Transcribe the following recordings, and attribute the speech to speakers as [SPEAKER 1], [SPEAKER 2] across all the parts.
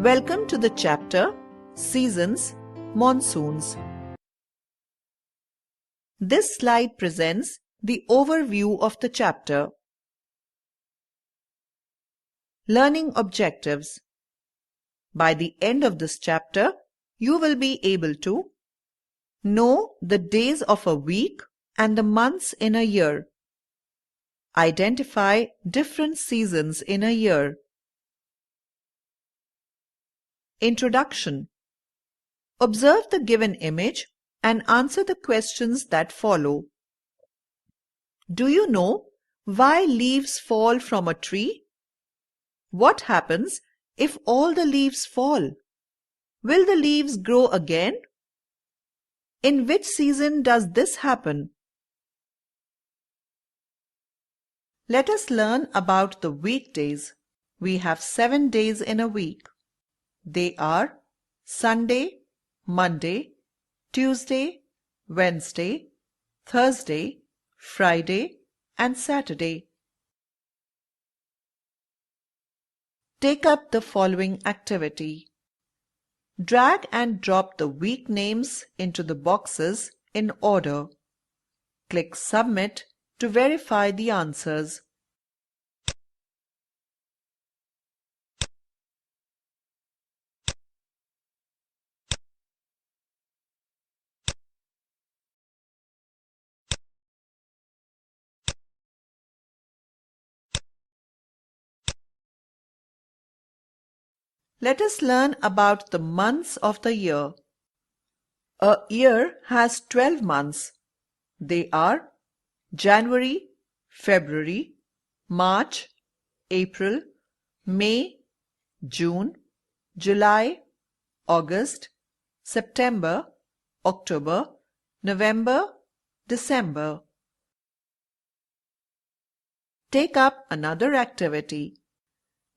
[SPEAKER 1] Welcome to the chapter Seasons, Monsoons. This slide presents the overview of the chapter. Learning objectives. By the end of this chapter, you will be able to know the days of a week and the months in a year. Identify different seasons in a year. Introduction. Observe the given image and answer the questions that follow. Do you know why leaves fall from a tree? What happens if all the leaves fall? Will the leaves grow again? In which season does this happen? Let us learn about the weekdays. We have 7 days in a week. They are Sunday, Monday, Tuesday, Wednesday, Thursday, Friday, and Saturday. Take up the following activity. Drag and drop the week names into the boxes in order. Click Submit to verify the answers. Let us learn about the months of the year. A year has 12 months. They are January, February, March, April, May, June, July, August, September, October, November, December. Take up another activity.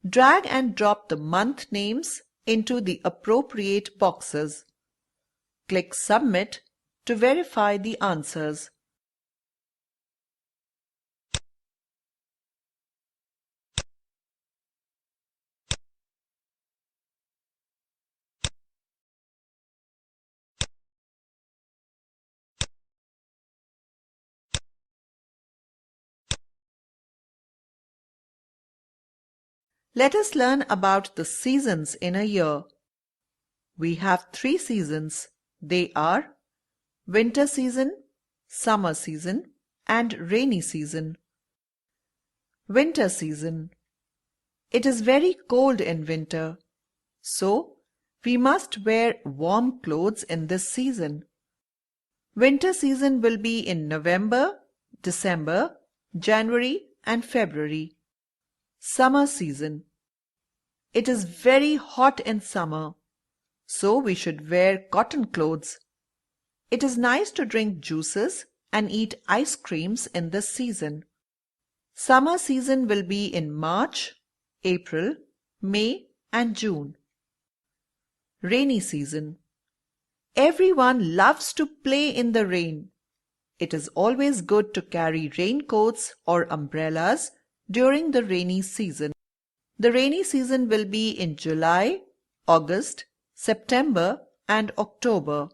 [SPEAKER 1] Drag and drop the month names into the appropriate boxes. Click Submit to verify the answers. Let us learn about the seasons in a year. We have 3 seasons. They are winter season, summer season, and rainy season. Winter season. It is very cold in winter, so we must wear warm clothes in this season. Winter season will be in November, December, January, and February. Summer season. It is very hot in summer, so we should wear cotton clothes. It is nice to drink juices and eat ice creams in this season. Summer season will be in March, April, May, and June. Rainy season. Everyone loves to play in the rain. It is always good to carry raincoats or umbrellas during the rainy season. The rainy season will be in July, August, September, and October.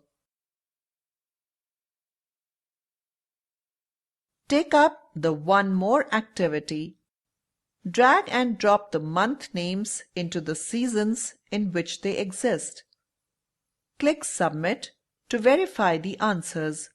[SPEAKER 1] Take up the one more activity. Drag and drop the month names into the seasons in which they exist. Click Submit to verify the answers.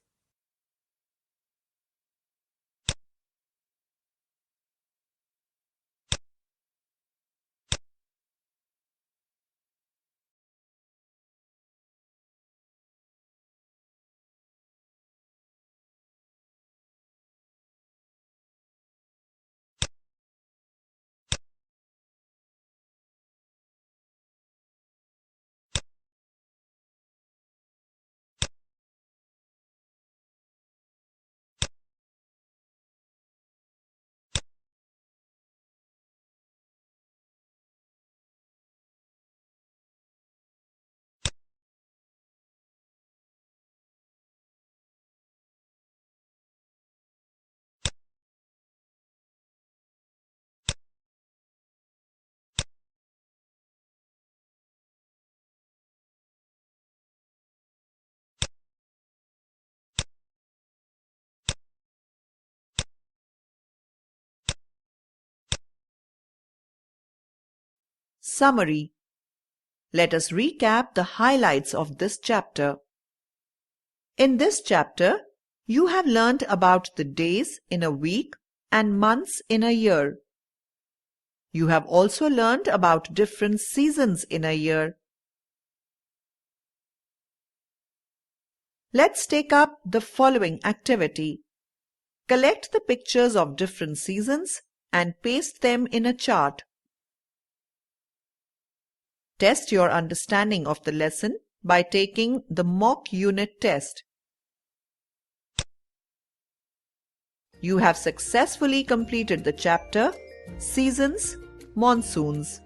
[SPEAKER 1] Summary. Let us recap the highlights of this chapter. In this chapter, you have learnt about the days in a week and months in a year. You have also learnt about different seasons in a year. Let's take up the following activity. Collect the pictures of different seasons and paste them in a chart. Test your understanding of the lesson by taking the mock unit test. You have successfully completed the chapter Seasons, Monsoons.